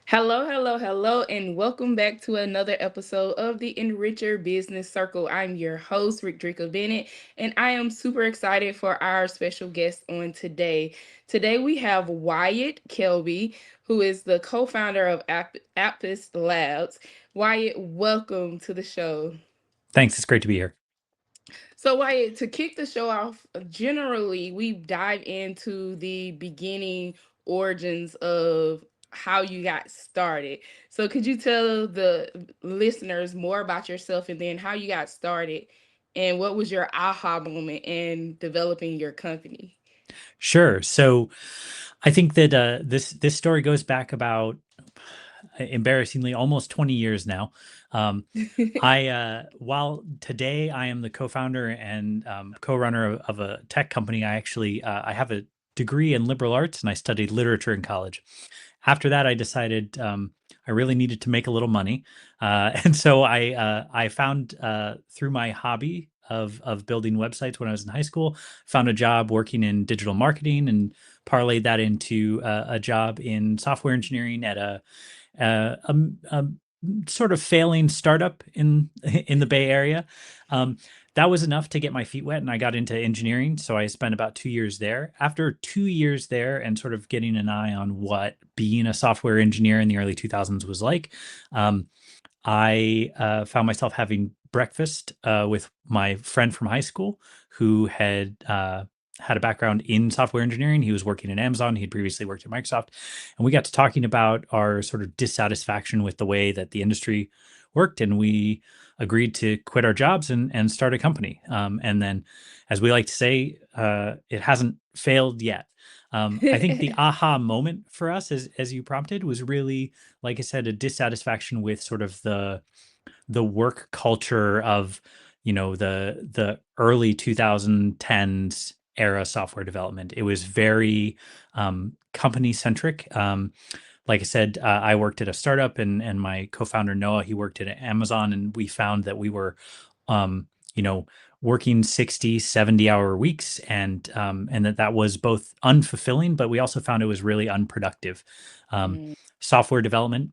Hello, hello, hello, and welcome back to another episode of the Enricher Business Circle. I'm your host, Rick Draco Bennett, and I am super excited for our special guest on today. Today we have Wyatt Kelby, who is the co-founder of Apis Labs. Wyatt, welcome to the show. Thanks. It's great to be here. So, Wyatt, to kick the show off, generally we dive into the beginning origins of how you got started. So, could you tell the listeners more about yourself and then how you got started and what was your aha moment in developing your company? Sure. So I think that this story goes back about embarrassingly almost 20 years now. Um, while today I am the co-founder and co-runner of a tech company, I have a degree in liberal arts and I studied literature in college. After that, I decided I really needed to make a little money, and so I found through my hobby of building websites when I was in high school, found a job working in digital marketing and parlayed that into a job in software engineering at a sort of failing startup in in the Bay Area. Um, that was enough to get my feet wet, and I got into engineering. So I spent about 2 years there. After 2 years there, and sort of getting an eye on what being a software engineer in the early 2000s was like, um, I found myself having breakfast with my friend from high school who had a background in software engineering. He was working at Amazon. He'd previously worked at Microsoft. And we got to talking about our sort of dissatisfaction with the way that the industry worked. And we agreed to quit our jobs and start a company. And then, as we like to say, it hasn't failed yet. I think the aha moment for us, as you prompted, was really, like I said, a dissatisfaction with sort of the work culture of the early 2010s era software development. It was very company centric. Like I said, I worked at a startup, and my co-founder Noah, he worked at Amazon, and we found that we were um, you know working 60, 70 hour weeks, and that was both unfulfilling, but we also found it was really unproductive. um, Mm. Software development,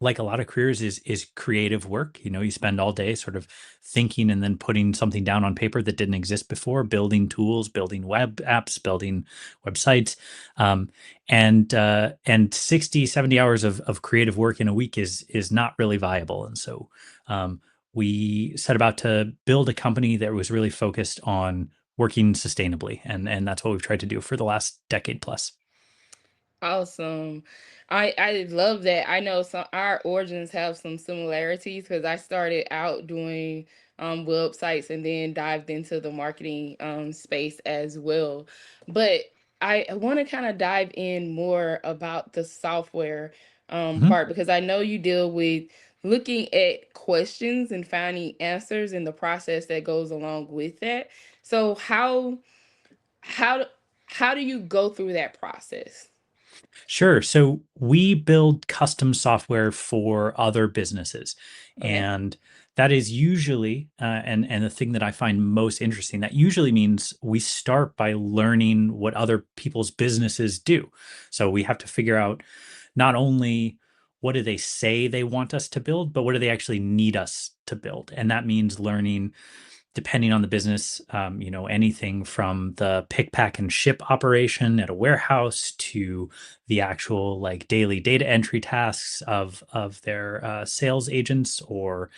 like a lot of careers, is creative work. You spend all day sort of thinking and then putting something down on paper that didn't exist before, building tools, building web apps, building websites. And 60, 70 hours of creative work in a week is not really viable. And so we set about to build a company that was really focused on working sustainably, and that's what we've tried to do for the last decade plus. Awesome. I love that. I know some our origins have some similarities because I started out doing websites and then dived into the marketing space as well. But I want to kind of dive in more about the software Mhm. part because I know you deal with looking at questions and finding answers and the process that goes along with that. So how how do you go through that process? Sure. So we build custom software for other businesses, Okay. and that is usually, and the thing that I find most interesting, that usually means we start by learning what other people's businesses do. So we have to figure out not only what do they say they want us to build, but what do they actually need us to build, and that means learning, depending on the business, anything from the pick, pack, and ship operation at a warehouse to the actual like daily data entry tasks of their sales agents, or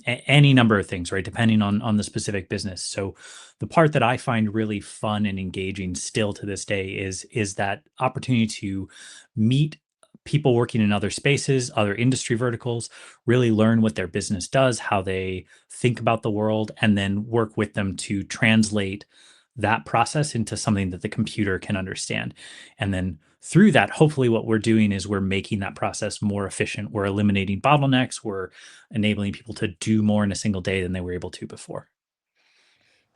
any number of things, right? Depending on the specific business. So the part that I find really fun and engaging still to this day is that opportunity to meet people working in other spaces, other industry verticals, really learn what their business does, how they think about the world, and then work with them to translate that process into something that the computer can understand. And then through that, hopefully what we're doing is we're making that process more efficient. We're eliminating bottlenecks. We're enabling people to do more in a single day than they were able to before.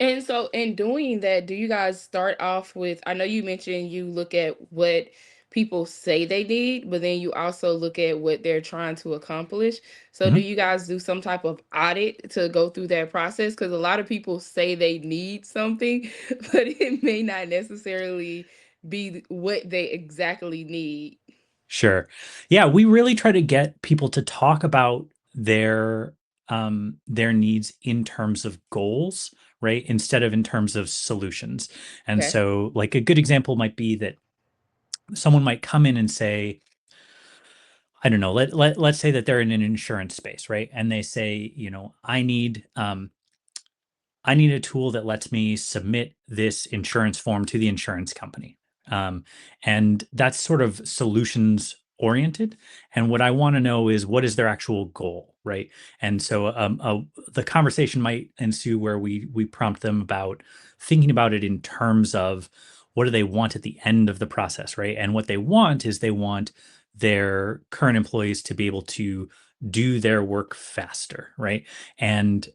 And so, in doing that, do you guys start off with? I know you mentioned you look at what people say they need, but then you also look at what they're trying to accomplish. So, do Mhm. you guys do some type of audit to go through that process? Because a lot of people say they need something, but it may not necessarily be what they exactly need. Sure. Yeah, we really try to get people to talk about their needs in terms of goals, right? Instead of in terms of solutions. And Okay. so like a good example might be that someone might come in and say, I don't know, let's say that they're in an insurance space, right? And they say, I need a tool that lets me submit this insurance form to the insurance company. Um, and that's sort of solutions oriented. And what I want to know is what is their actual goal, right? And so the conversation might ensue where we prompt them about thinking about it in terms of what do they want at the end of the process, right? And what they want is they want their current employees to be able to do their work faster, right? And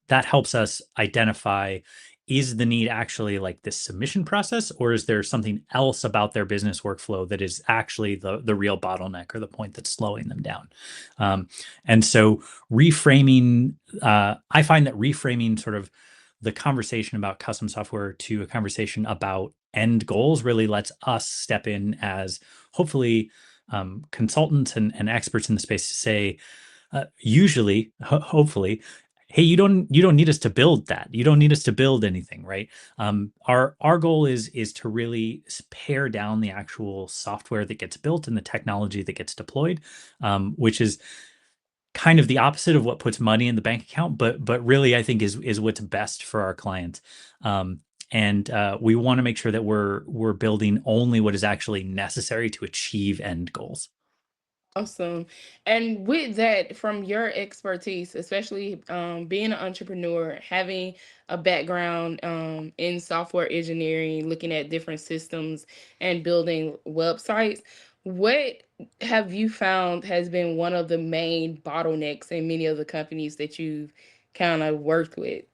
that helps us identify, is the need actually like this submission process, or is there something else about their business workflow that is actually the real bottleneck or the point that's slowing them down? Um, and so reframing, I find that reframing sort of the conversation about custom software to a conversation about end goals really lets us step in as hopefully consultants and experts in the space to say, usually, hopefully, hey, you don't need us to build that. You don't need us to build anything, right? Our goal is to really pare down the actual software that gets built and the technology that gets deployed, which is kind of the opposite of what puts money in the bank account, but really I think is what's best for our clients. And we want to make sure that we're building only what is actually necessary to achieve end goals. Awesome. And with that, from your expertise, especially being an entrepreneur, having a background in software engineering, looking at different systems and building websites, what have you found has been one of the main bottlenecks in many of the companies that you've kind of worked with?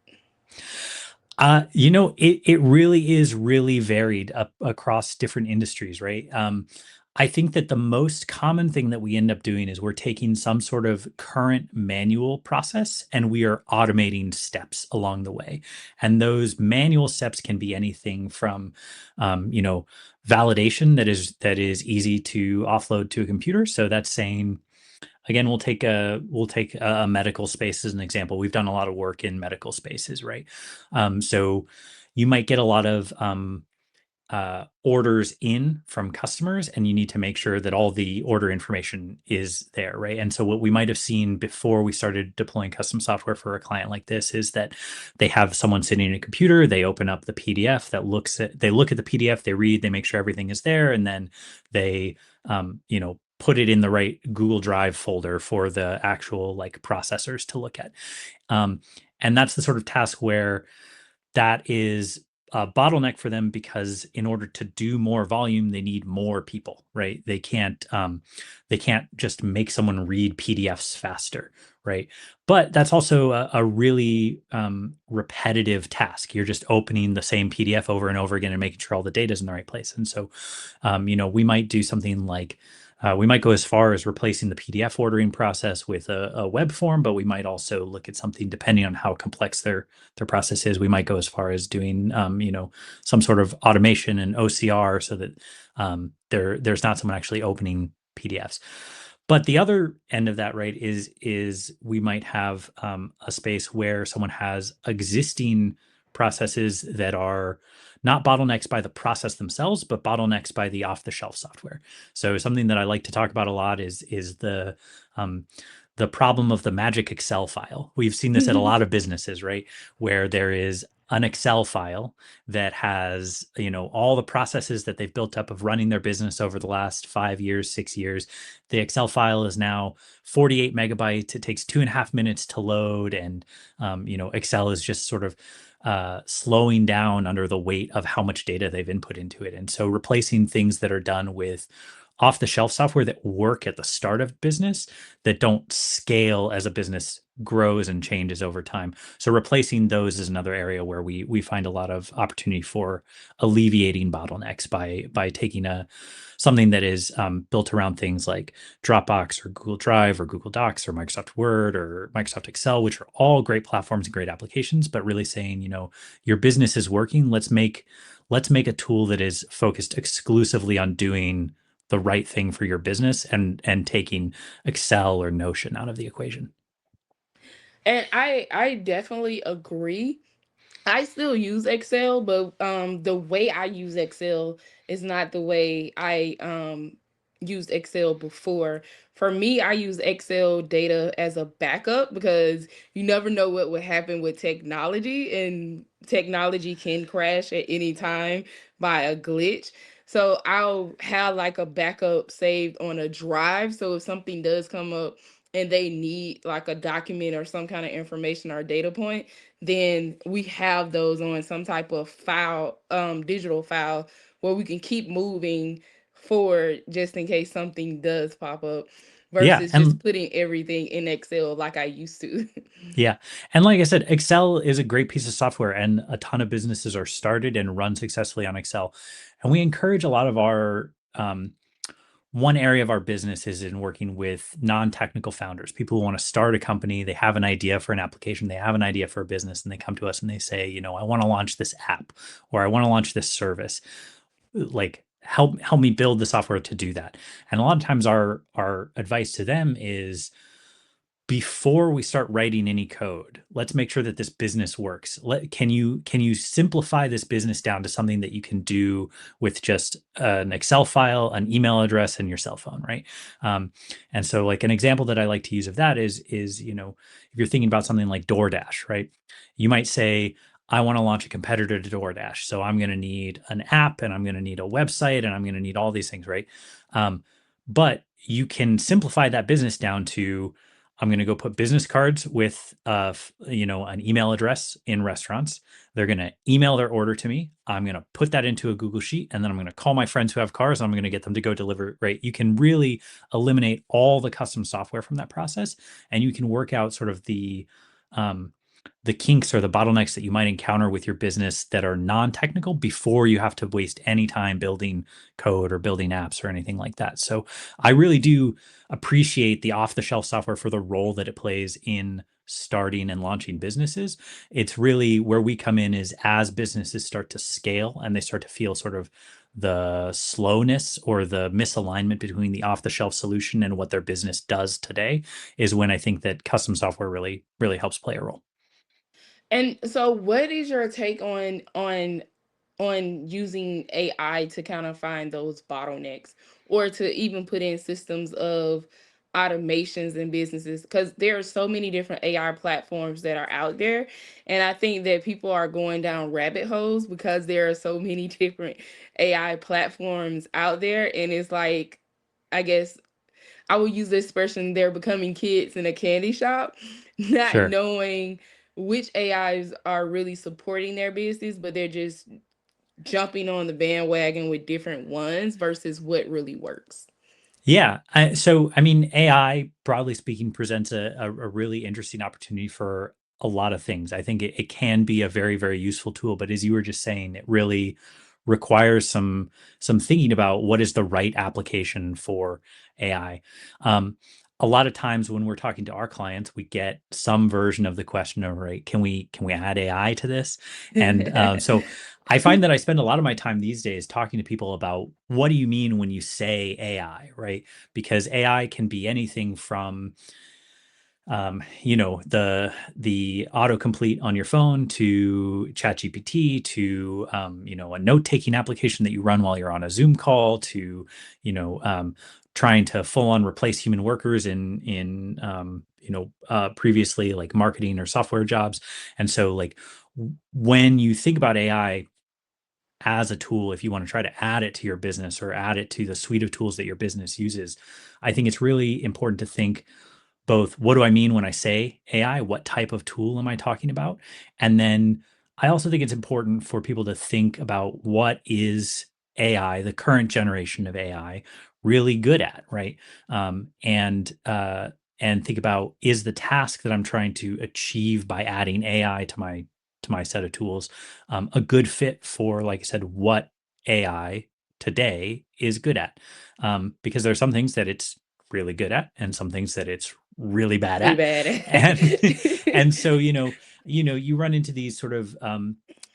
It really is really varied up across different industries, right? I think that the most common thing that we end up doing is we're taking some sort of current manual process and we are automating steps along the way. And those manual steps can be anything from, validation that is easy to offload to a computer. So that's saying, again, we'll take a medical space as an example. We've done a lot of work in medical spaces, right? So you might get a lot of orders in from customers, and you need to make sure that all the order information is there, right? And so what we might have seen before we started deploying custom software for a client like this is that they have someone sitting in a computer, they open up the PDF they look at the PDF, they read, they make sure everything is there, and then they put it in the right Google Drive folder for the actual like processors to look at. Um, and that's the sort of task where that is a bottleneck for them because in order to do more volume, they need more people, right? They can't just make someone read PDFs faster, right? But that's also a really repetitive task. You're just opening the same PDF over and over again and making sure all the data is in the right place. And so, we might do something like we might go as far as replacing the PDF ordering process with a web form, but we might also look at something depending on how complex their process is. We might go as far as doing, some sort of automation and OCR so that there's not someone actually opening PDFs. But the other end of that, right, is we might have a space where someone has existing processes that are not bottlenecks by the process themselves, but bottlenecks by the off-the-shelf software. So something that I like to talk about a lot is um, the problem of the magic Excel file. We've seen this at a lot of businesses, right? Where there is an Excel file that has, all the processes that they've built up of running their business over the last 5 years, 6 years. The Excel file is now 48 megabytes. It takes 2.5 minutes to load. And, Excel is just sort of slowing down under the weight of how much data they've input into it. And so replacing things that are done with off the shelf software that work at the start of business that don't scale as a business grows and changes over time. So replacing those is another area where we find a lot of opportunity for alleviating bottlenecks by taking something that is built around things like Dropbox or Google Drive or Google Docs or Microsoft Word or Microsoft Excel, which are all great platforms and great applications, but really saying, your business is working. Let's make a tool that is focused exclusively on doing the right thing for your business, and taking Excel or Notion out of the equation. And I definitely agree. I still use Excel, but the way I use Excel is not the way I used Excel before. For me, I use Excel data as a backup because you never know what would happen with technology, and technology can crash at any time by a glitch. So I'll have like a backup saved on a drive. So if something does come up and they need like a document or some kind of information or data point, then we have those on some type of file, digital file, where we can keep moving forward just in case something does pop up, Yeah, versus just and putting everything in Excel like I used to. yeah. And like I said, Excel is a great piece of software, and a ton of businesses are started and run successfully on Excel. And we encourage a lot of our one area of our business is in working with non-technical founders, people who want to start a company. They have an idea for an application, they have an idea for a business, and they come to us and they say, I want to launch this app, or I want to launch this service. Like, help me build the software to do that. And a lot of times our advice to them is, before we start writing any code, let's make sure that this business works. Can you simplify this business down to something that you can do with just an Excel file, an email address, and your cell phone, right? And so, like, an example that I like to use of that is if you're thinking about something like DoorDash, right? You might say, I want to launch a competitor to DoorDash, so I'm going to need an app, and I'm going to need a website, and I'm going to need all these things, right? But you can simplify that business down to, I'm going to go put business cards with an email address in restaurants. They're going to email their order to me. I'm going to put that into a Google Sheet, and then I'm going to call my friends who have cars, and I'm going to get them to go deliver, right? You can really eliminate all the custom software from that process, and you can work out sort of um, the kinks or the bottlenecks that you might encounter with your business that are non-technical before you have to waste any time building code or building apps or anything like that. So I really do appreciate the off-the-shelf software for the role that it plays in starting and launching businesses. It's really where we come in, is as businesses start to scale and they start to feel sort of the slowness or the misalignment between the off-the-shelf solution and what their business does today, is when I think that custom software really, really helps play a role. And so what is your take on using AI to kind of find those bottlenecks, or to even put in systems of automations in businesses, because there are so many different AI platforms that are out there, and I think that people are going down rabbit holes because there are so many different AI platforms out there, and it's like, I guess I will use this expression, they're becoming kids in a candy shop, not Sure. knowing which AIs are really supporting their business, but they're just jumping on the bandwagon with different ones versus what really works. Yeah. So, I mean, AI, broadly speaking, presents a really interesting opportunity for a lot of things. I think it can be a very, very useful tool, but as you were just saying, it really requires some thinking about what is the right application for AI. A lot of times when we're talking to our clients, we get some version of the question of, right, can we add AI to this? And so I find that I spend a lot of my time these days talking to people about, what do you mean when you say AI, right? Because AI can be anything from the autocomplete on your phone, to ChatGPT, to a note-taking application that you run while you're on a Zoom call, to trying to full on replace human workers in previously, like, marketing or software jobs. And so, like, when you think about AI as a tool, if you want to try to add it to your business or add it to the suite of tools that your business uses, I think it's really important to think both, what do I mean when I say AI? What type of tool am I talking about? And then I also think it's important for people to think about, what is AI, the current generation of AI, really good at, right? And think about, is the task that I'm trying to achieve by adding AI to my set of tools a good fit for, like I said, what AI today is good at? Because there are some things that it's really good at, and some things that it's really bad Really at. bad And at. and so, you run into these sort of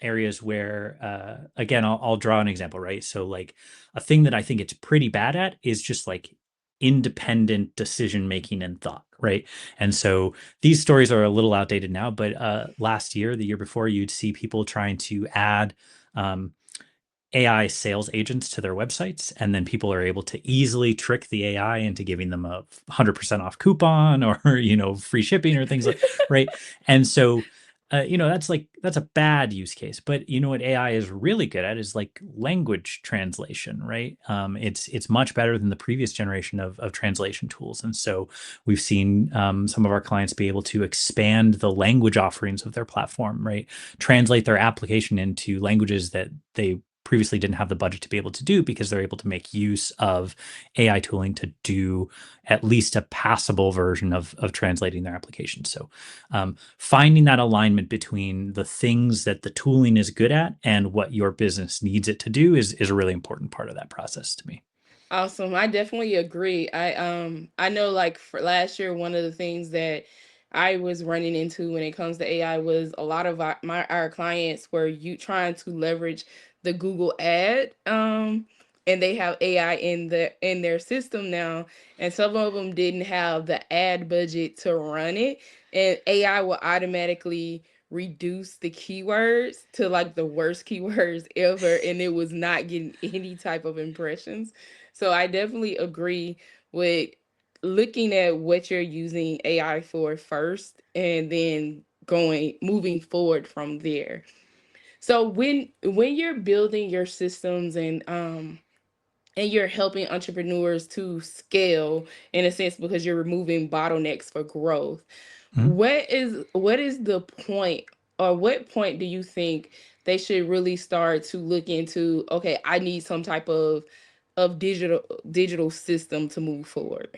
areas where, again, I'll draw an example, right? So, like, a thing that I think it's pretty bad at is just like independent decision making and thought, right? And so these stories are a little outdated now, but last year, the year before, you'd see people trying to add um, AI sales agents to their websites, and then people are able to easily trick the AI into giving them a 100% off coupon or free shipping or things like right. And so that's a bad use case. But you know what AI is really good at is like language translation, right? It's much better than the previous generation of translation tools, and so we've seen some of our clients be able to expand the language offerings of their platform, right? Translate their application into languages that they previously didn't have the budget to be able to do, because they're able to make use of AI tooling to do at least a passable version of translating their application. So finding that alignment between the things that the tooling is good at and what your business needs it to do is a really important part of that process to me. Awesome. I definitely agree. I know like for last year, one of the things that I was running into when it comes to AI was a lot of our clients were you trying to leverage the Google ad and they have AI in their system now, and some of them didn't have the ad budget to run it, and AI will automatically reduce the keywords to like the worst keywords ever, and it was not getting any type of impressions. So I definitely agree with looking at what you're using AI for first and then going moving forward from there. So when you're building your systems and you're helping entrepreneurs to scale in a sense because you're removing bottlenecks for growth, Mhm. what is the point, or what point do you think they should really start to look into, okay, I need some type of digital system to move forward?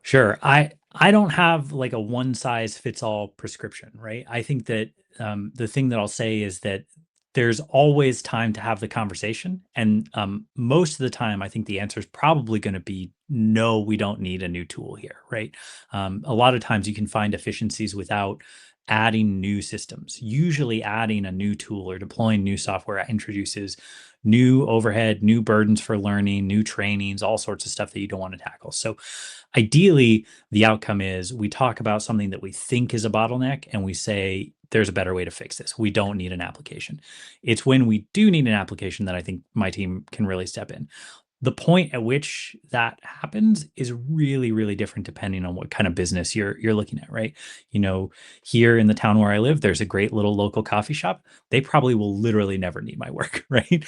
Sure. I don't have like a one size fits all prescription, right? I think that the thing that I'll say is that there's always time to have the conversation, and most of the time, I think the answer is probably going to be no. We don't need a new tool here, right? A lot of times, you can find efficiencies without adding new systems. Usually, adding a new tool or deploying new software introduces new overhead, new burdens for learning, new trainings, all sorts of stuff that you don't want to tackle. So ideally, the outcome is we talk about something that we think is a bottleneck and we say, there's a better way to fix this. We don't need an application. It's when we do need an application that I think my team can really step in. The point at which that happens is really, really different depending on what kind of business you're looking at, right? You know, here in the town where I live, there's a great little local coffee shop. They probably will literally never need my work, right?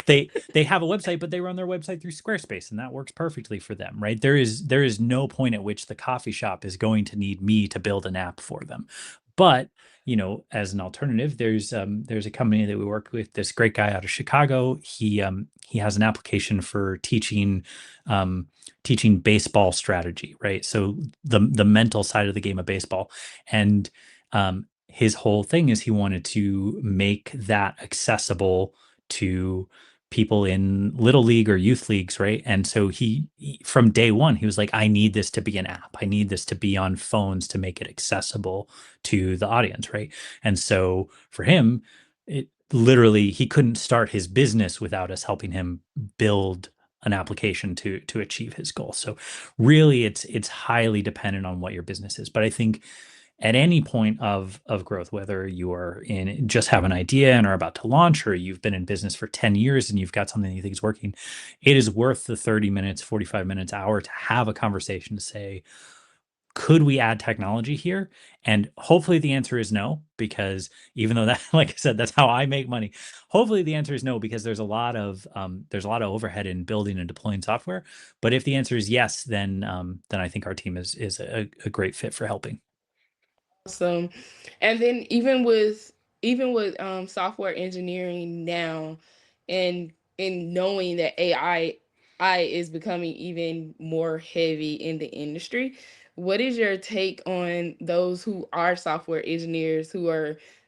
They have a website, but they run their website through Squarespace, and that works perfectly for them, right? There is no point at which the coffee shop is going to need me to build an app for them. But as an alternative, there's a company that we work with. This great guy out of Chicago. He has an application for teaching baseball strategy, right? So the mental side of the game of baseball, and his whole thing is he wanted to make that accessible to people in little league or youth leagues, right? And so from day one, he was like, I need this to be an app. I need this to be on phones to make it accessible to the audience, right? And so for him, it literally he couldn't start his business without us helping him build an application to achieve his goal. So really it's highly dependent on what your business is. But I think at any point of growth, whether you are in just have an idea and are about to launch, or you've been in business for 10 years and you've got something that you think is working, it is worth the 30 minutes, 45 minutes, hour to have a conversation to say, could we add technology here? And hopefully the answer is no, because even though that, like I said, that's how I make money. Hopefully the answer is no, because there's a lot of overhead in building and deploying software. But if the answer is yes, then I think our team is a great fit for helping. Awesome. And then even with software engineering now, and knowing that AI is becoming even more heavy in the industry, what is your take on those who are software engineers who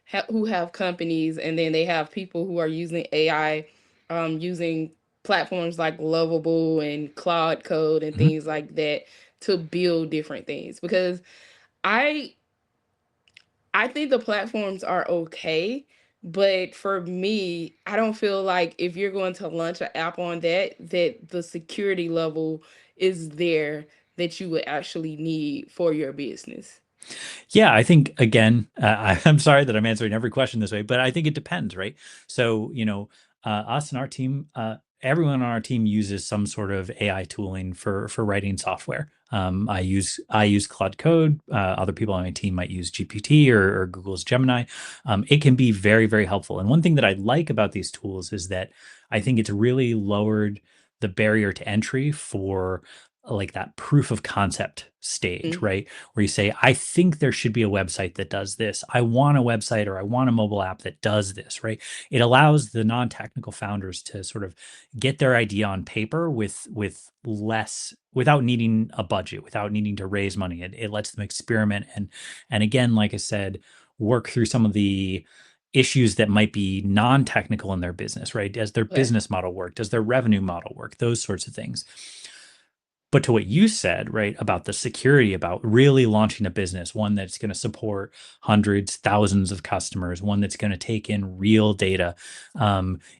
have companies, and then they have people who are using AI, using platforms like Lovable and Claude Code and Mhm. things like that to build different things? Because I I think the platforms are okay, But for me, I don't feel like if you're going to launch an app on that, that the security level is there that you would actually need for your business. Yeah, I think again, I'm sorry that I'm answering every question this way, but I think it depends, right? So, us and our team, everyone on our team uses some sort of AI tooling for writing software. I use Claude Code. Other people on my team might use GPT or Google's Gemini. It can be very, very helpful. And one thing that I like about these tools is that I think it's really lowered the barrier to entry for like that proof of concept stage, Mhm. right? Where you say, I think there should be a website that does this. I want a website or I want a mobile app that does this, right? It allows the non-technical founders to sort of get their idea on paper with less without needing a budget, without needing to raise money. It lets them experiment and again, like I said, work through some of the issues that might be non-technical in their business, right? Does their Okay. business model work? Does their revenue model work? Those sorts of things. But to what you said, right, about the security, about really launching a business, one that's going to support hundreds, thousands of customers, one that's going to take in real data.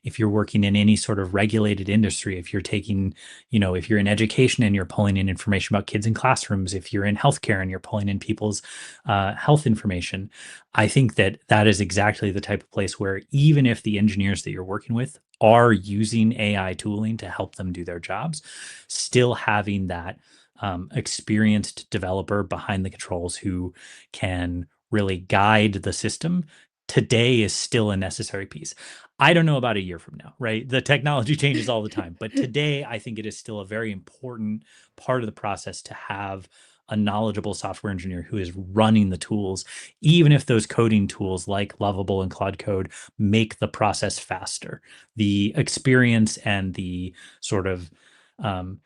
If you're working in any sort of regulated industry, if you're taking, if you're in education and you're pulling in information about kids in classrooms, if you're in healthcare and you're pulling in people's health information, I think that that is exactly the type of place where even if the engineers that you're working with are using AI tooling to help them do their jobs, still having that experienced developer behind the controls who can really guide the system today is still a necessary piece. I don't know about a year from now, right? The technology changes all the time, but today I think it is still a very important part of the process to have a knowledgeable software engineer who is running the tools, even if those coding tools like Lovable and Claude Code make the process faster. The experience and the sort of um,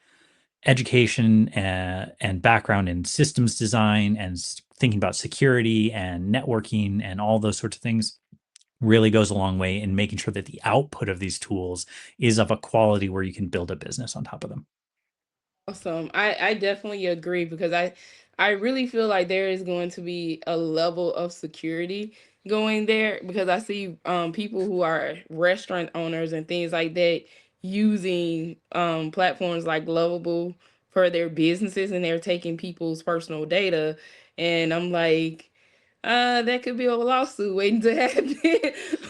education and background in systems design and thinking about security and networking and all those sorts of things really goes a long way in making sure that the output of these tools is of a quality where you can build a business on top of them. Awesome. I definitely agree because I really feel like there is going to be a level of security going there because I see people who are restaurant owners and things like that using platforms like Lovable for their businesses and they're taking people's personal data and I'm like that could be a lawsuit waiting to happen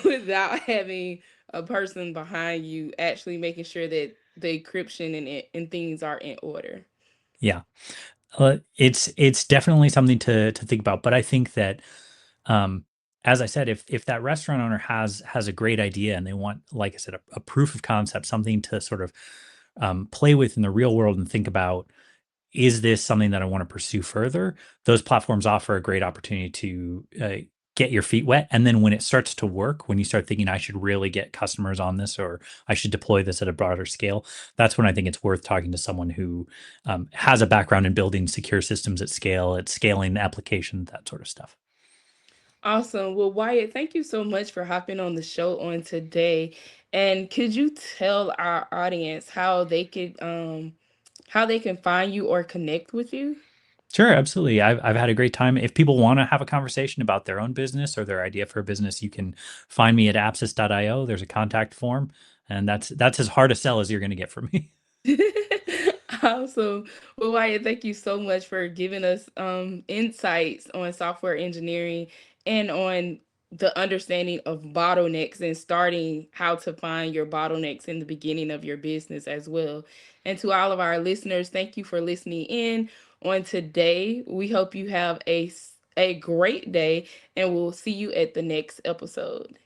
without having a person behind you actually making sure that the encryption and things are in order. Yeah. It's definitely something to think about, but I think that um, as I said, if that restaurant owner has a great idea and they want, like I said, a proof of concept, something to sort of play with in the real world and think about, is this something that I want to pursue further? Those platforms offer a great opportunity to get your feet wet. And then when it starts to work, when you start thinking, I should really get customers on this or I should deploy this at a broader scale, that's when I think it's worth talking to someone who has a background in building secure systems at scale, at scaling applications, that sort of stuff. Awesome. Well, Wyatt, thank you so much for hopping on the show on today. And could you tell our audience how they can find you or connect with you? Sure, absolutely. I've had a great time. If people want to have a conversation about their own business or their idea for a business, you can find me at apsis.io. There's a contact form, and that's as hard a sell as you're going to get from me. Awesome. Well, Wyatt, thank you so much for giving us insights on software engineering and on the understanding of bottlenecks and starting how to find your bottlenecks in the beginning of your business as well. And to all of our listeners, thank you for listening in on today. We hope you have a great day and we'll see you at the next episode.